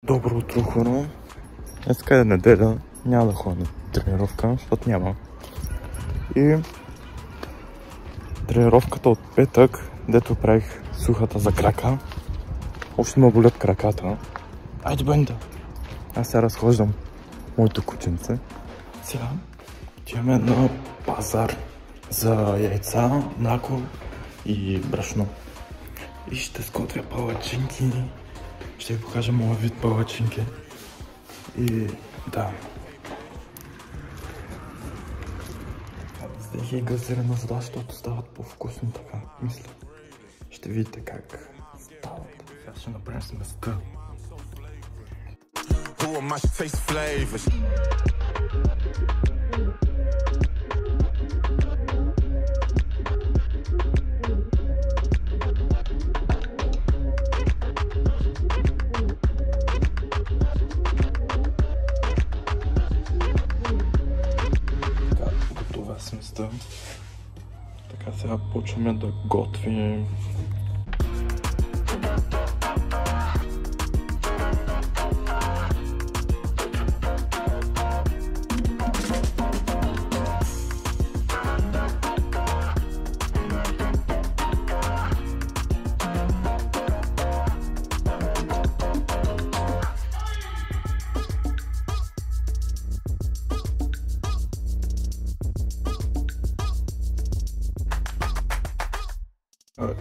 Добро утро, хора! Днеска е неделя, няма да ходя на тренировка, защото няма. И тренировката от петък, дето правих сухата за крака, още ме болят краката. Айде, бенда! Аз сега разхождам моето кученце. Сега отиваме на пазар за яйца, мляко и брашно. И ще сготвя палачинки. Ще ви покажа моя вид палачинки. И да. Взех и газирана вода, защото стават по-вкусно така, мисля. Ще видите как стават. Сега ще направим сместа. Сместа. Така, сега почваме да готвим.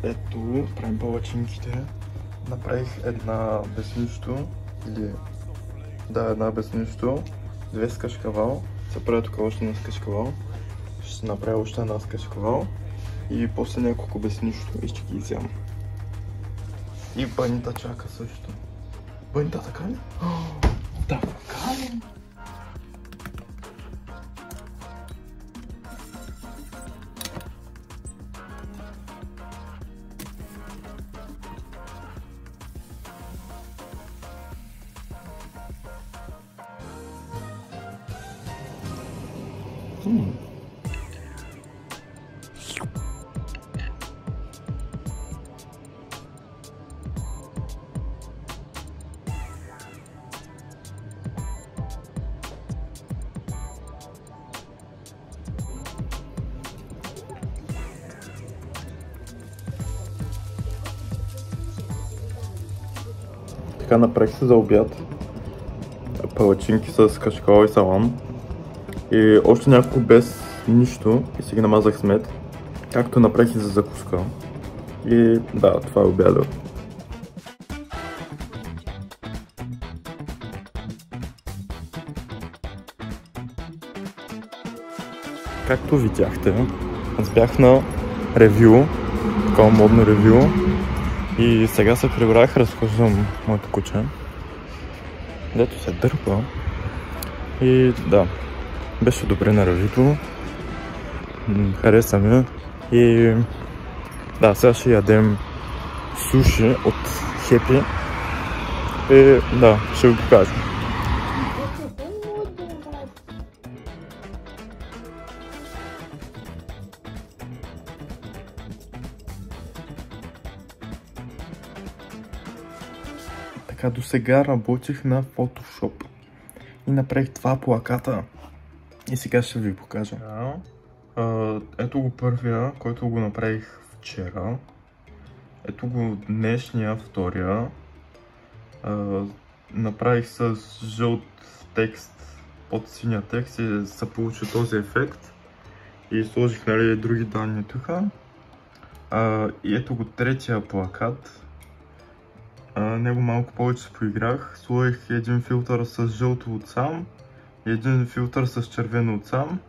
Ето, правим палачинките. Направих една без нищо, или да, една без нищо, две с кашкавал. Се правя тук още една с кашкавал. Ще направя още една с кашкавал и после няколко без нищо и ще ги изям. И банита чака също. Банита така ли? Да, така ли? Така, направих се за обяд палачинки с кашкавал и салам и още няколко без нищо и си ги намазах с мед, както направих и за закуска. И да, това е обяда. Както видяхте, аз бях на ревю, такова модно ревю. И сега се прибрах, разхождам моето куче, дето се дърпа. И да, беше добре на ревюто, хареса ми. И да, сега ще ядем суши от Хепи. И да, ще ви покажа. Така, до сега работих на Photoshop и направих два плаката и сега ще ви покажа. Ето го първия, който го направих вчера. Ето го днешния, втория. Направих с жълт текст под синя текст и се получи този ефект. И сложих, нали, други данни тук. И ето го третия плакат. Него малко повече се поиграх. Сложих един филтър с жълто отсам и един филтър с червено отсам.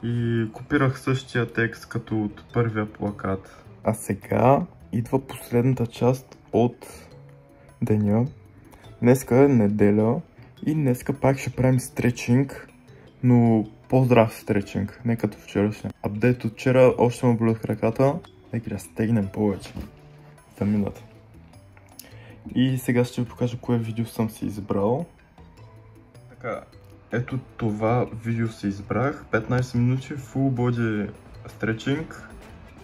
И копирах същия текст като от първия плакат. А сега идва последната част от деня. Днеска е неделя и днеска пак ще правим стречинг, но по-здрав стречинг, не като вчерашния. Апдейт от вчера, още ме болят краката. Нека да стегнем повече за минута. И сега ще ви покажа кое видео съм си избрал. Така, ето това видео си избрах. 15 минути full body stretching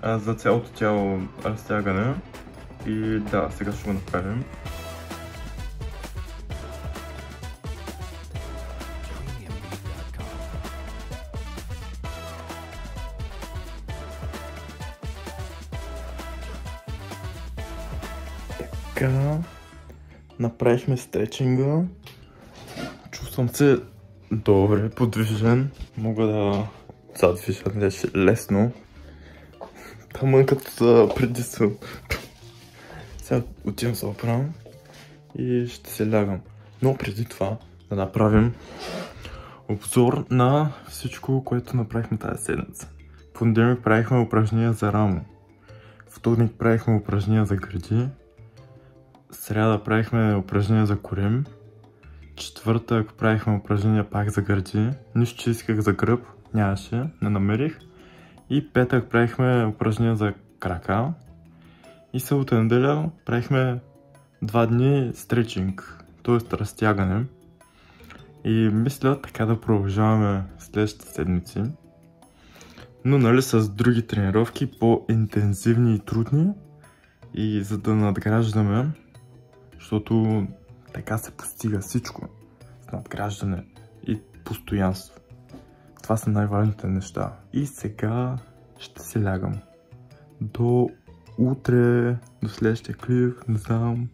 за цялото тяло разтягане. И да, сега ще го направим. така направихме стречинга. Чувствам се добре подвижен. Мога да задвижа лесно. Тъмън като преди съм. Сега отивам се оправям и ще се лягам. Но преди това да направим обзор на всичко, което направихме тази седмица. В понеделник правихме упражнения за рамо. Вторник правихме упражнения за гърди. Сряда правихме упражнения за корем. Четвъртък правихме упражнения пак за гърди. Нищо, че исках за гръб, нямаше, не намерих. И петък правихме упражнения за крака. И събота неделя правихме 2 дни стречинг, т.е. разтягане. И мисля така да продължаваме следващите седмици. Но нали с други тренировки, по-интензивни и трудни. И за да надграждаме, защото така се постига всичко. С надграждане и постоянство. Това са най-важните неща. И сега ще се лягам. До утре, до следващия клип, не знам.